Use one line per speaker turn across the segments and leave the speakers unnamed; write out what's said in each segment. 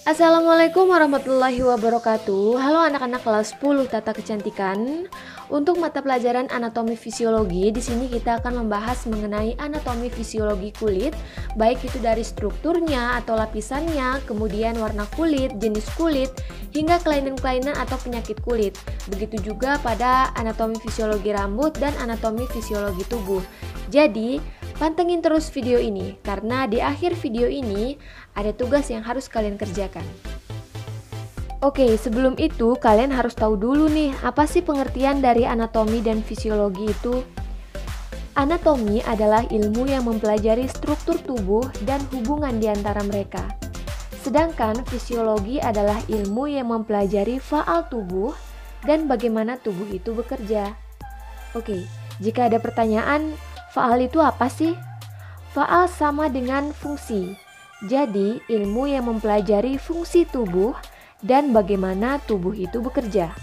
Assalamualaikum warahmatullahi wabarakatuh. Halo anak-anak kelas 10 Tata Kecantikan. Untuk mata pelajaran anatomi fisiologi, di sini kita akan membahas mengenai anatomi fisiologi kulit, baik itu dari strukturnya atau lapisannya, kemudian warna kulit, jenis kulit, hingga kelainan-kelainan atau penyakit kulit. Begitu juga pada anatomi fisiologi rambut dan anatomi fisiologi tubuh. Jadi, pantengin terus video ini, karena di akhir video ini ada tugas yang harus kalian kerjakan. Oke, sebelum itu kalian harus tahu dulu nih, apa sih pengertian dari anatomi dan fisiologi itu? Anatomi adalah ilmu yang mempelajari struktur tubuh dan hubungan di antara mereka. Sedangkan fisiologi adalah ilmu yang mempelajari faal tubuh dan bagaimana tubuh itu bekerja. Oke, jika ada pertanyaan, faal itu apa sih? Faal sama dengan fungsi. Jadi, ilmu yang mempelajari fungsi tubuh dan bagaimana tubuh itu bekerja.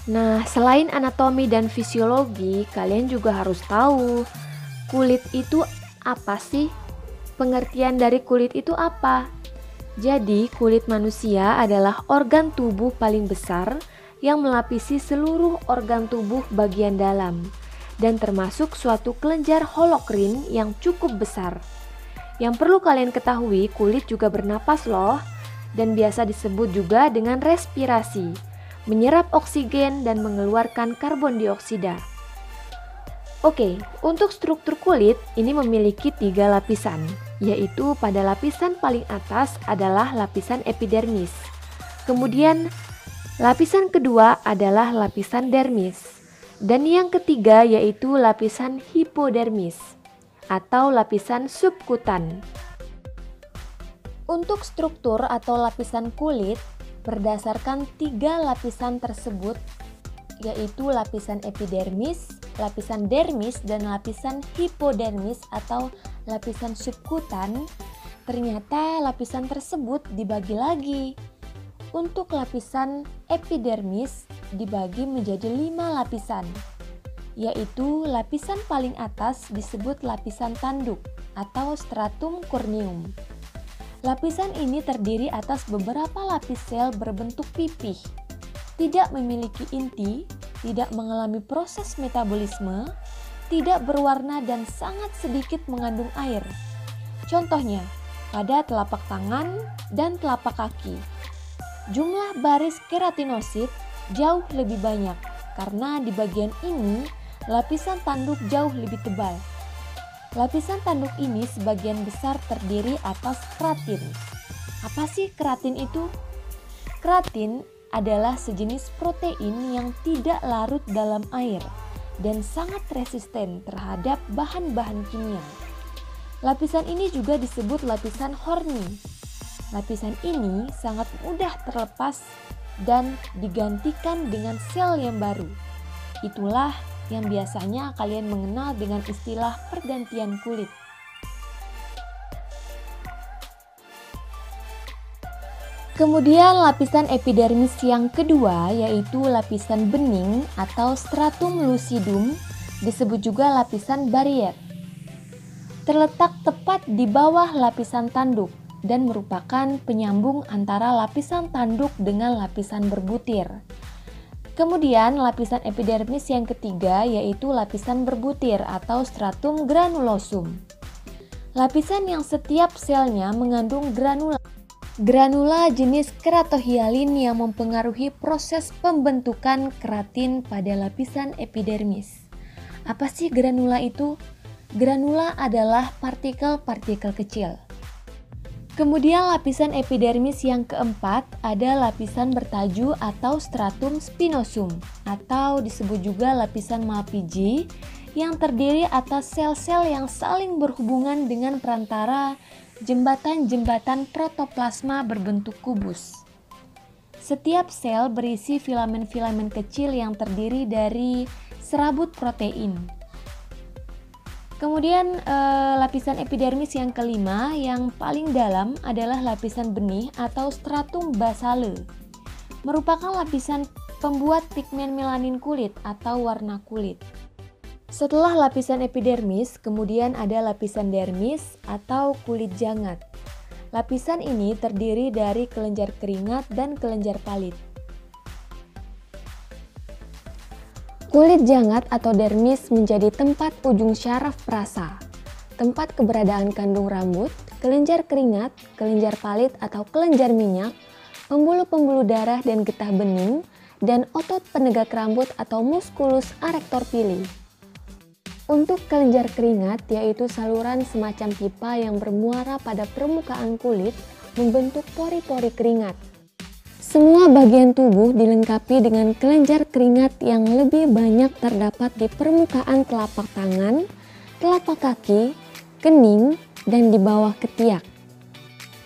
Nah, selain anatomi dan fisiologi, kalian juga harus tahu kulit itu apa sih? Pengertian dari kulit itu apa? Jadi, kulit manusia adalah organ tubuh paling besar yang melapisi seluruh organ tubuh bagian dalam dan termasuk suatu kelenjar holokrin yang cukup besar. Yang perlu kalian ketahui, kulit juga bernapas loh, dan biasa disebut juga dengan respirasi, menyerap oksigen dan mengeluarkan karbon dioksida. Oke, untuk struktur kulit ini memiliki 3 lapisan, yaitu pada lapisan paling atas adalah lapisan epidermis. Kemudian lapisan kedua adalah lapisan dermis, dan yang ketiga yaitu lapisan hipodermis atau lapisan subkutan. Untuk struktur atau lapisan kulit berdasarkan 3 lapisan tersebut, yaitu lapisan epidermis, lapisan dermis, dan lapisan hipodermis atau lapisan subkutan. Ternyata lapisan tersebut dibagi lagi. Untuk lapisan epidermis dibagi menjadi 5 lapisan, yaitu lapisan paling atas disebut lapisan tanduk atau stratum corneum. Lapisan ini terdiri atas beberapa lapis sel berbentuk pipih, tidak memiliki inti, tidak mengalami proses metabolisme, tidak berwarna dan sangat sedikit mengandung air. Contohnya, pada telapak tangan dan telapak kaki. Jumlah baris keratinosit jauh lebih banyak karena di bagian ini lapisan tanduk jauh lebih tebal. Lapisan tanduk ini sebagian besar terdiri atas keratin. Apa sih keratin itu? Keratin adalah sejenis protein yang tidak larut dalam air dan sangat resisten terhadap bahan-bahan kimia. Lapisan ini juga disebut lapisan horny. Lapisan ini sangat mudah terlepas dan digantikan dengan sel yang baru. Itulah yang biasanya kalian mengenal dengan istilah pergantian kulit. Kemudian lapisan epidermis yang kedua yaitu lapisan bening atau stratum lucidum, disebut juga lapisan barier. Terletak tepat di bawah lapisan tanduk dan merupakan penyambung antara lapisan tanduk dengan lapisan berbutir. Kemudian lapisan epidermis yang ketiga yaitu lapisan berbutir atau stratum granulosum. Lapisan yang setiap selnya mengandung granula. Granula jenis keratohyalin yang mempengaruhi proses pembentukan keratin pada lapisan epidermis. Apa sih granula itu? Granula adalah partikel-partikel kecil. Kemudian lapisan epidermis yang keempat ada lapisan bertaju atau stratum spinosum atau disebut juga lapisan Malpighi yang terdiri atas sel-sel yang saling berhubungan dengan perantara jembatan-jembatan protoplasma berbentuk kubus. Setiap sel berisi filamen-filamen kecil yang terdiri dari serabut protein. Kemudian lapisan epidermis yang kelima yang paling dalam adalah lapisan benih atau stratum basale. Merupakan lapisan pembuat pigmen melanin kulit atau warna kulit. Setelah lapisan epidermis, kemudian ada lapisan dermis atau kulit jangat. Lapisan ini terdiri dari kelenjar keringat dan kelenjar palit. Kulit jangat atau dermis menjadi tempat ujung syaraf perasa, tempat keberadaan kandung rambut, kelenjar keringat, kelenjar palit atau kelenjar minyak, pembuluh-pembuluh darah dan getah bening, dan otot penegak rambut atau musculus arrector pili. Untuk kelenjar keringat, yaitu saluran semacam pipa yang bermuara pada permukaan kulit membentuk pori-pori keringat. Semua bagian tubuh dilengkapi dengan kelenjar keringat yang lebih banyak terdapat di permukaan telapak tangan, telapak kaki, kening, dan di bawah ketiak.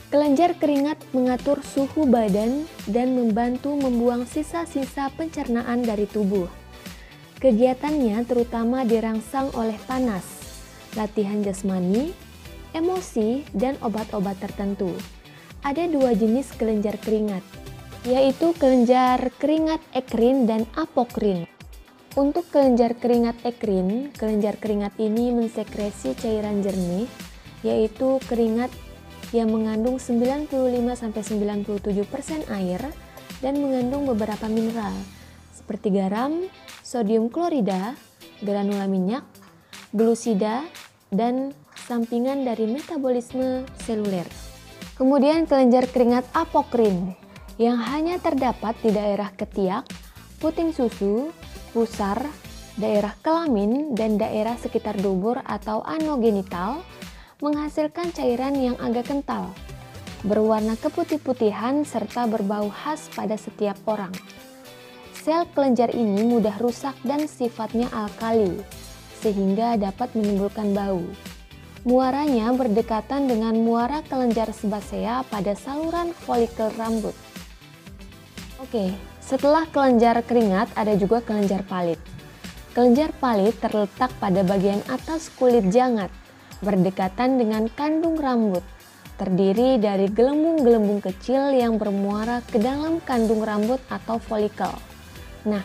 Kelenjar keringat mengatur suhu badan dan membantu membuang sisa-sisa pencernaan dari tubuh. Kegiatannya terutama dirangsang oleh panas, latihan jasmani, emosi, dan obat-obat tertentu. Ada dua jenis kelenjar keringat, yaitu kelenjar keringat ekrin dan apokrin. Untuk kelenjar keringat ekrin, kelenjar keringat ini mensekresi cairan jernih, yaitu keringat yang mengandung 95-97% air dan mengandung beberapa mineral seperti garam, sodium klorida, granula minyak, glusida, dan sampingan dari metabolisme seluler. Kemudian kelenjar keringat apokrin yang hanya terdapat di daerah ketiak, puting susu, pusar, daerah kelamin, dan daerah sekitar dubur atau anogenital, menghasilkan cairan yang agak kental, berwarna keputih-putihan serta berbau khas pada setiap orang. Sel kelenjar ini mudah rusak dan sifatnya alkali, sehingga dapat menimbulkan bau. Muaranya berdekatan dengan muara kelenjar sebasea pada saluran folikel rambut. Oke, setelah kelenjar keringat ada juga kelenjar palit. Kelenjar palit terletak pada bagian atas kulit jangat, berdekatan dengan kandung rambut, terdiri dari gelembung-gelembung kecil yang bermuara ke dalam kandung rambut atau folikel. Nah,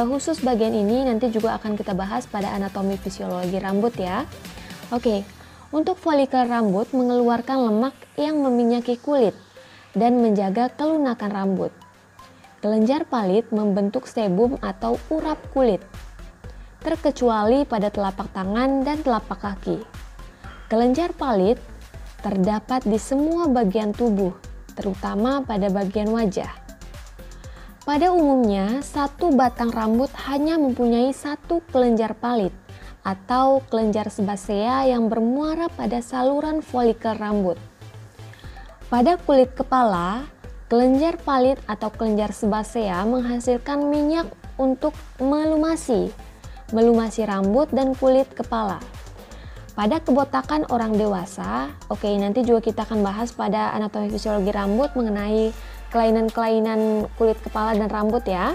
khusus bagian ini nanti juga akan kita bahas pada anatomi fisiologi rambut ya. Oke, untuk folikel rambut mengeluarkan lemak yang meminyaki kulit dan menjaga kelunakan rambut. Kelenjar palit membentuk sebum atau urap kulit, terkecuali pada telapak tangan dan telapak kaki. Kelenjar palit terdapat di semua bagian tubuh, terutama pada bagian wajah. Pada umumnya, satu batang rambut hanya mempunyai satu kelenjar palit atau kelenjar sebasea yang bermuara pada saluran folikel rambut. Pada kulit kepala, kelenjar palit atau kelenjar sebasea menghasilkan minyak untuk melumasi rambut dan kulit kepala. Pada kebotakan orang dewasa, nanti juga kita akan bahas pada anatomi fisiologi rambut mengenai kelainan-kelainan kulit kepala dan rambut ya.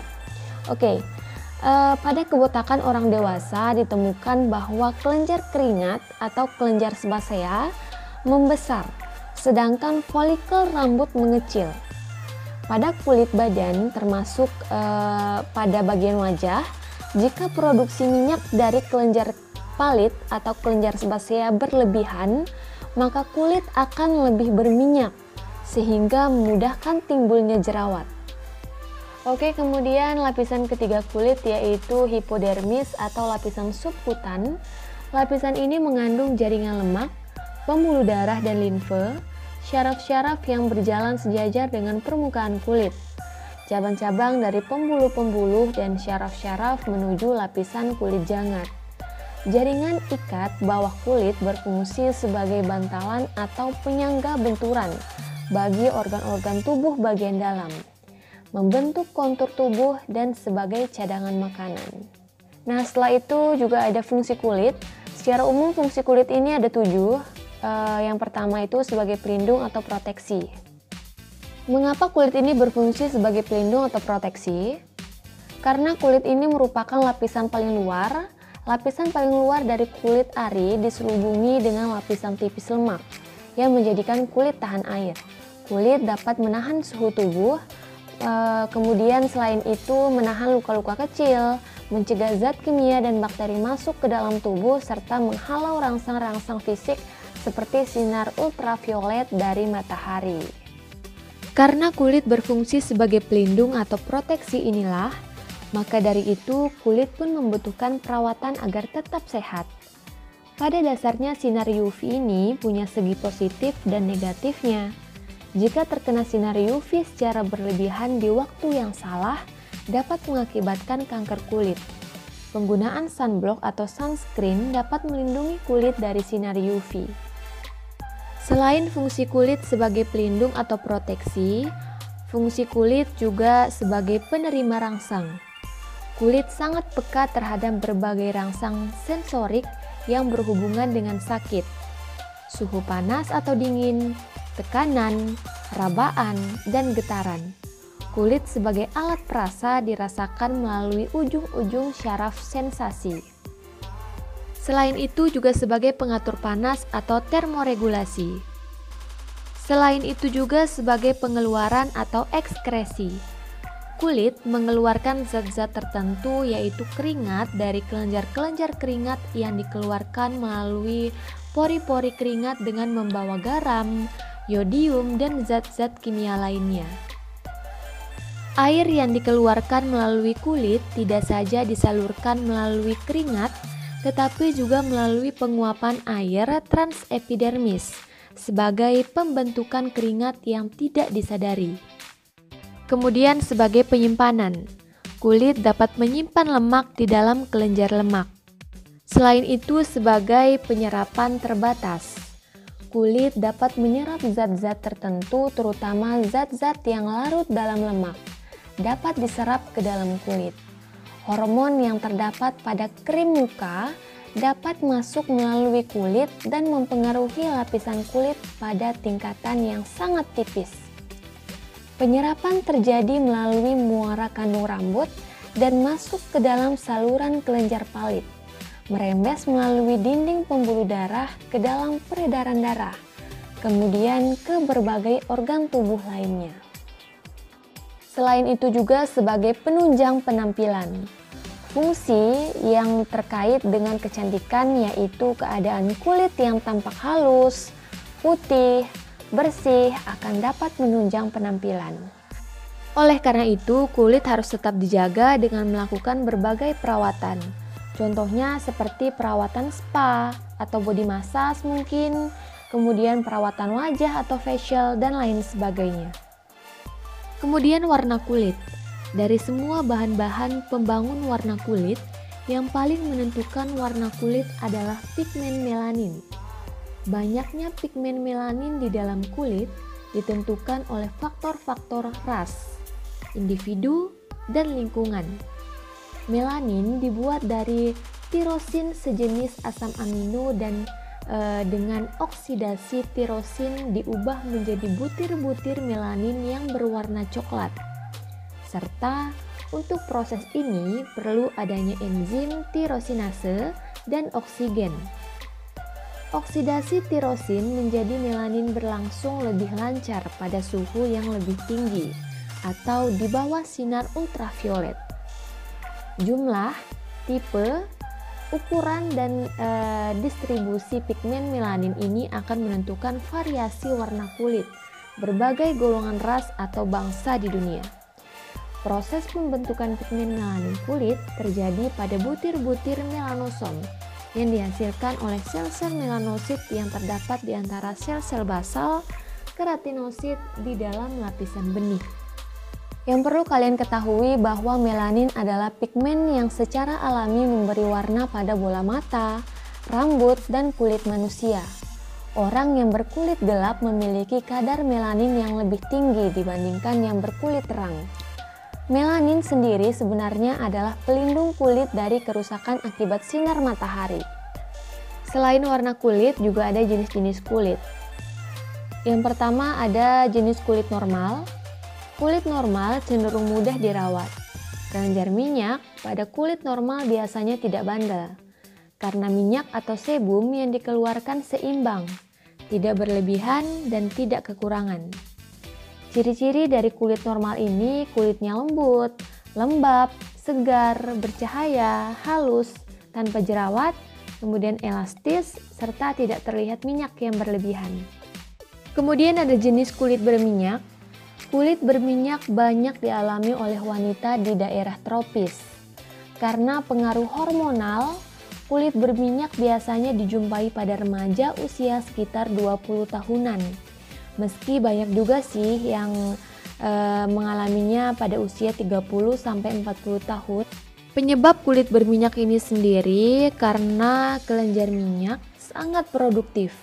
Pada kebotakan orang dewasa ditemukan bahwa kelenjar keringat atau kelenjar sebasea membesar, sedangkan folikel rambut mengecil. Pada kulit badan termasuk pada bagian wajah, jika produksi minyak dari kelenjar palit atau kelenjar sebasea berlebihan, maka kulit akan lebih berminyak sehingga memudahkan timbulnya jerawat. Kemudian lapisan ketiga kulit yaitu hipodermis atau lapisan subkutan. Lapisan ini mengandung jaringan lemak, pembuluh darah dan limfe, syaraf-syaraf yang berjalan sejajar dengan permukaan kulit, cabang-cabang dari pembuluh-pembuluh dan syaraf-syaraf menuju lapisan kulit jangat. Jaringan ikat bawah kulit berfungsi sebagai bantalan atau penyangga benturan bagi organ-organ tubuh bagian dalam, membentuk kontur tubuh dan sebagai cadangan makanan. Nah, setelah itu juga ada fungsi kulit. Secara umum fungsi kulit ini ada 7. Yang pertama itu sebagai pelindung atau proteksi. Mengapa kulit ini berfungsi sebagai pelindung atau proteksi? Karena kulit ini merupakan lapisan paling luar. Lapisan paling luar dari kulit ari diselubungi dengan lapisan tipis lemak yang menjadikan kulit tahan air. Kulit dapat menahan suhu tubuh, kemudian selain itu menahan luka-luka kecil, mencegah zat kimia dan bakteri masuk ke dalam tubuh, serta menghalau rangsang-rangsang fisik seperti sinar ultraviolet dari matahari. Karena kulit berfungsi sebagai pelindung atau proteksi inilah, maka dari itu kulit pun membutuhkan perawatan agar tetap sehat. Pada dasarnya sinar UV ini punya segi positif dan negatifnya. Jika terkena sinar UV secara berlebihan di waktu yang salah, dapat mengakibatkan kanker kulit. Penggunaan sunblock atau sunscreen dapat melindungi kulit dari sinar UV. Selain fungsi kulit sebagai pelindung atau proteksi, fungsi kulit juga sebagai penerima rangsang. Kulit sangat peka terhadap berbagai rangsang sensorik yang berhubungan dengan sakit, suhu panas atau dingin, tekanan, rabaan, dan getaran. Kulit sebagai alat perasa dirasakan melalui ujung-ujung syaraf sensasi. Selain itu juga sebagai pengatur panas atau termoregulasi. Selain itu juga sebagai pengeluaran atau ekskresi. Kulit mengeluarkan zat-zat tertentu yaitu keringat dari kelenjar-kelenjar keringat yang dikeluarkan melalui pori-pori keringat dengan membawa garam, yodium, dan zat-zat kimia lainnya. Air yang dikeluarkan melalui kulit tidak saja disalurkan melalui keringat, tetapi juga melalui penguapan air transepidermis sebagai pembentukan keringat yang tidak disadari. Kemudian sebagai penyimpanan, kulit dapat menyimpan lemak di dalam kelenjar lemak. Selain itu sebagai penyerapan terbatas, kulit dapat menyerap zat-zat tertentu terutama zat-zat yang larut dalam lemak, dapat diserap ke dalam kulit. Hormon yang terdapat pada krim muka dapat masuk melalui kulit dan mempengaruhi lapisan kulit pada tingkatan yang sangat tipis. Penyerapan terjadi melalui muara kandung rambut dan masuk ke dalam saluran kelenjar palit, merembes melalui dinding pembuluh darah ke dalam peredaran darah, kemudian ke berbagai organ tubuh lainnya. Selain itu juga sebagai penunjang penampilan. Fungsi yang terkait dengan kecantikan yaitu keadaan kulit yang tampak halus, putih, bersih akan dapat menunjang penampilan. Oleh karena itu, kulit harus tetap dijaga dengan melakukan berbagai perawatan. Contohnya seperti perawatan spa atau body massage mungkin, kemudian perawatan wajah atau facial dan lain sebagainya. Kemudian warna kulit. Dari semua bahan-bahan pembangun warna kulit, yang paling menentukan warna kulit adalah pigmen melanin. Banyaknya pigmen melanin di dalam kulit ditentukan oleh faktor-faktor ras, individu, dan lingkungan. Melanin dibuat dari tirosin sejenis asam amino dan dengan oksidasi tirosin diubah menjadi butir-butir melanin yang berwarna coklat. Serta untuk proses ini perlu adanya enzim tirosinase dan oksigen. Oksidasi tirosin menjadi melanin berlangsung lebih lancar pada suhu yang lebih tinggi atau di bawah sinar ultraviolet. Jumlah, tipe, ukuran dan distribusi pigmen melanin ini akan menentukan variasi warna kulit berbagai golongan ras atau bangsa di dunia. Proses pembentukan pigmen melanin kulit terjadi pada butir-butir melanosom yang dihasilkan oleh sel-sel melanosit yang terdapat di antara sel-sel basal keratinosit di dalam lapisan benih. Yang perlu kalian ketahui bahwa melanin adalah pigmen yang secara alami memberi warna pada bola mata, rambut, dan kulit manusia. Orang yang berkulit gelap memiliki kadar melanin yang lebih tinggi dibandingkan yang berkulit terang. Melanin sendiri sebenarnya adalah pelindung kulit dari kerusakan akibat sinar matahari. Selain warna kulit, juga ada jenis-jenis kulit. Yang pertama ada jenis kulit normal. Kulit normal cenderung mudah dirawat. Kelenjar minyak pada kulit normal biasanya tidak bandel, karena minyak atau sebum yang dikeluarkan seimbang, tidak berlebihan dan tidak kekurangan. Ciri-ciri dari kulit normal ini kulitnya lembut, lembab, segar, bercahaya, halus, tanpa jerawat, kemudian elastis, serta tidak terlihat minyak yang berlebihan. Kemudian ada jenis kulit berminyak. Kulit berminyak banyak dialami oleh wanita di daerah tropis. Karena pengaruh hormonal, kulit berminyak biasanya dijumpai pada remaja usia sekitar 20 tahunan. Meski banyak juga sih yang mengalaminya pada usia 30-40 tahun. Penyebab kulit berminyak ini sendiri karena kelenjar minyak sangat produktif,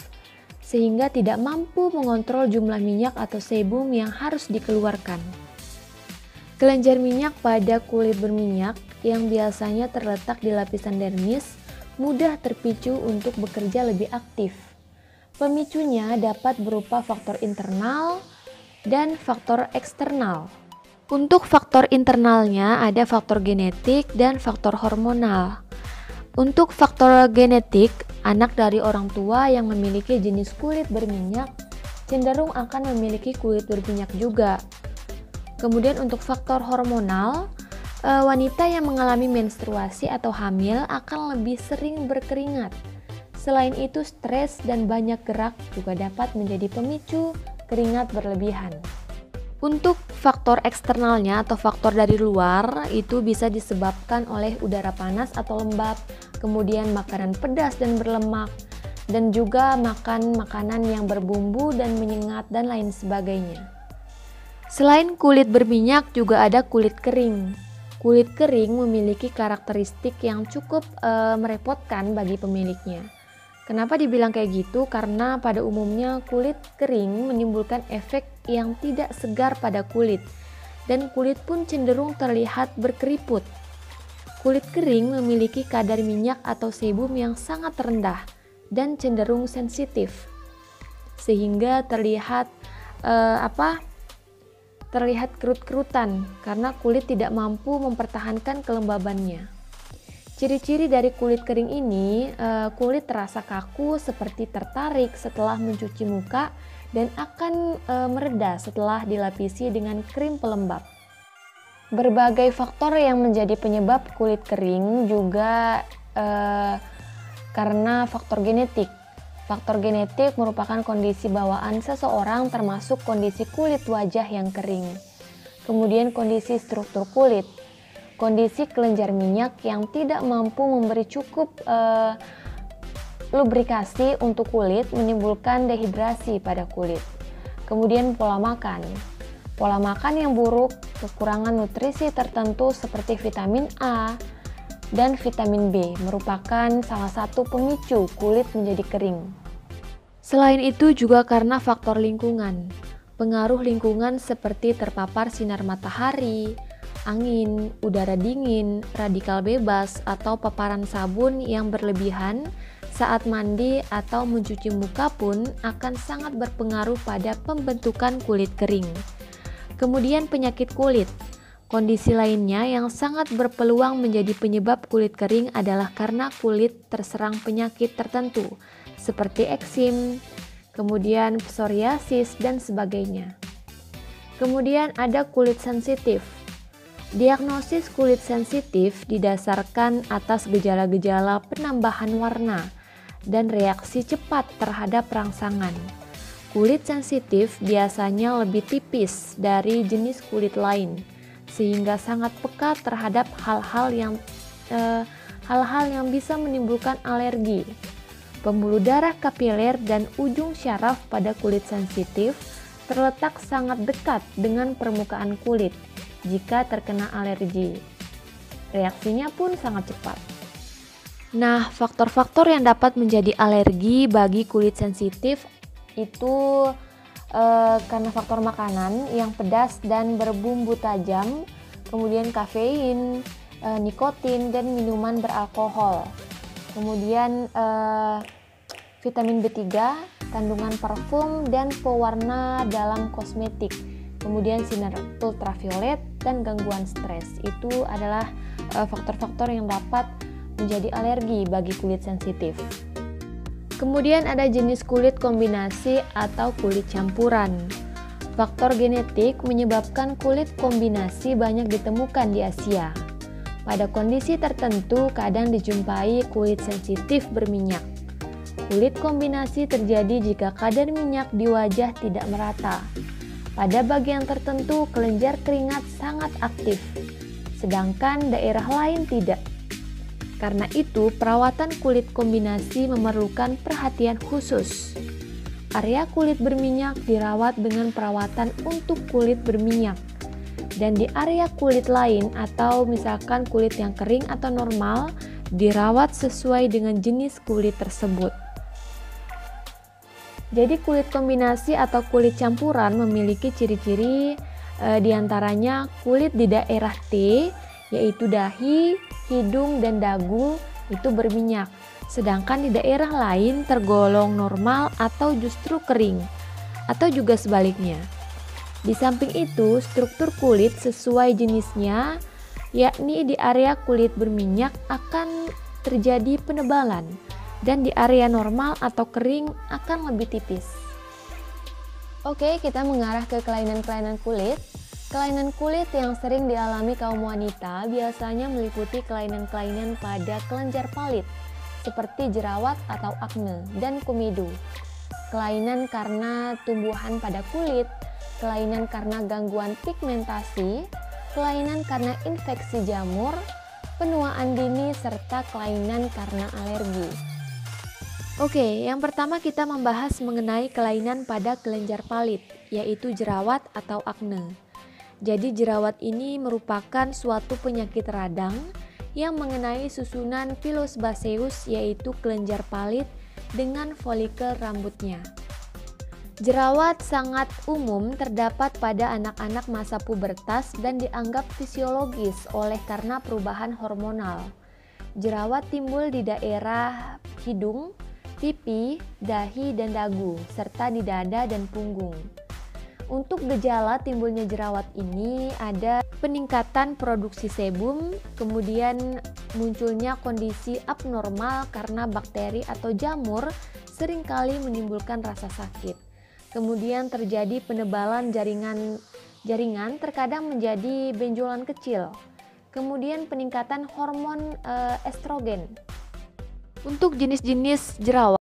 sehingga tidak mampu mengontrol jumlah minyak atau sebum yang harus dikeluarkan. Kelenjar minyak pada kulit berminyak yang biasanya terletak di lapisan dermis mudah terpicu untuk bekerja lebih aktif. Pemicunya dapat berupa faktor internal dan faktor eksternal. Untuk faktor internalnya ada faktor genetik dan faktor hormonal. Untuk faktor genetik, anak dari orang tua yang memiliki jenis kulit berminyak cenderung akan memiliki kulit berminyak juga. Kemudian untuk faktor hormonal, wanita yang mengalami menstruasi atau hamil akan lebih sering berkeringat. Selain itu, stres dan banyak gerak juga dapat menjadi pemicu keringat berlebihan. Untuk faktor eksternalnya atau faktor dari luar itu bisa disebabkan oleh udara panas atau lembab, kemudian makanan pedas dan berlemak, dan juga makan makanan yang berbumbu dan menyengat dan lain sebagainya. Selain kulit berminyak juga ada kulit kering. Kulit kering memiliki karakteristik yang cukup merepotkan bagi pemiliknya. Kenapa dibilang kayak gitu? Karena pada umumnya kulit kering menimbulkan efek yang tidak segar pada kulit, dan kulit pun cenderung terlihat berkeriput. Kulit kering memiliki kadar minyak atau sebum yang sangat rendah dan cenderung sensitif, sehingga terlihat kerut-kerutan karena kulit tidak mampu mempertahankan kelembabannya. Ciri-ciri dari kulit kering ini, kulit terasa kaku seperti tertarik setelah mencuci muka dan akan mereda setelah dilapisi dengan krim pelembab. Berbagai faktor yang menjadi penyebab kulit kering juga karena faktor genetik. Faktor genetik merupakan kondisi bawaan seseorang termasuk kondisi kulit wajah yang kering. Kemudian kondisi struktur kulit. Kondisi kelenjar minyak yang tidak mampu memberi cukup lubrikasi untuk kulit menimbulkan dehidrasi pada kulit. Kemudian pola makan. Pola makan yang buruk, kekurangan nutrisi tertentu seperti vitamin A dan vitamin B merupakan salah satu pemicu kulit menjadi kering. Selain itu juga karena faktor lingkungan. Pengaruh lingkungan seperti terpapar sinar matahari, angin, udara dingin, radikal bebas, atau paparan sabun yang berlebihan saat mandi atau mencuci muka pun akan sangat berpengaruh pada pembentukan kulit kering. Kemudian penyakit kulit. Kondisi lainnya yang sangat berpeluang menjadi penyebab kulit kering adalah karena kulit terserang penyakit tertentu seperti eksim, kemudian psoriasis dan sebagainya. Kemudian ada kulit sensitif. Diagnosis kulit sensitif didasarkan atas gejala-gejala penambahan warna dan reaksi cepat terhadap rangsangan. Kulit sensitif biasanya lebih tipis dari jenis kulit lain, sehingga sangat peka terhadap hal-hal yang bisa menimbulkan alergi. Pembuluh darah kapiler dan ujung syaraf pada kulit sensitif terletak sangat dekat dengan permukaan kulit. Jika terkena alergi, reaksinya pun sangat cepat. Nah, faktor-faktor yang dapat menjadi alergi bagi kulit sensitif itu karena faktor makanan yang pedas dan berbumbu tajam, kemudian kafein, nikotin, dan minuman beralkohol. Kemudian vitamin B3, kandungan parfum, dan pewarna dalam kosmetik. Kemudian sinar ultraviolet dan gangguan stres. Itu adalah faktor-faktor yang dapat menjadi alergi bagi kulit sensitif. Kemudian ada jenis kulit kombinasi atau kulit campuran. Faktor genetik menyebabkan kulit kombinasi banyak ditemukan di Asia. Pada kondisi tertentu kadang dijumpai kulit sensitif berminyak. Kulit kombinasi terjadi jika kadar minyak di wajah tidak merata. Pada bagian tertentu kelenjar keringat sangat aktif, sedangkan daerah lain tidak. Karena itu, perawatan kulit kombinasi memerlukan perhatian khusus. Area kulit berminyak dirawat dengan perawatan untuk kulit berminyak. Dan di area kulit lain atau misalkan kulit yang kering atau normal, dirawat sesuai dengan jenis kulit tersebut. Jadi kulit kombinasi atau kulit campuran memiliki ciri-ciri diantaranya kulit di daerah T, yaitu dahi, hidung, dan dagu itu berminyak. Sedangkan di daerah lain tergolong normal atau justru kering, atau juga sebaliknya. Di samping itu, struktur kulit sesuai jenisnya, yakni di area kulit berminyak akan terjadi penebalan, dan di area normal atau kering akan lebih tipis. Oke, kita mengarah ke kelainan-kelainan kulit. Kelainan kulit yang sering dialami kaum wanita biasanya meliputi kelainan-kelainan pada kelenjar palit, seperti jerawat atau akne dan komedo, kelainan karena tumbuhan pada kulit, kelainan karena gangguan pigmentasi, kelainan karena infeksi jamur, penuaan dini, serta kelainan karena alergi. Oke, yang pertama kita membahas mengenai kelainan pada kelenjar palit, yaitu jerawat atau akne. Jadi jerawat ini merupakan suatu penyakit radang yang mengenai susunan pilus baseus, yaitu kelenjar palit dengan folikel rambutnya. Jerawat sangat umum terdapat pada anak-anak masa pubertas dan dianggap fisiologis oleh karena perubahan hormonal. Jerawat timbul di daerah hidung, pipi, dahi, dan dagu, serta di dada dan punggung. Untuk gejala timbulnya jerawat ini ada peningkatan produksi sebum, kemudian munculnya kondisi abnormal karena bakteri atau jamur seringkali menimbulkan rasa sakit. Kemudian terjadi penebalan jaringan terkadang menjadi benjolan kecil. Kemudian peningkatan hormon estrogen. Untuk jenis-jenis jerawat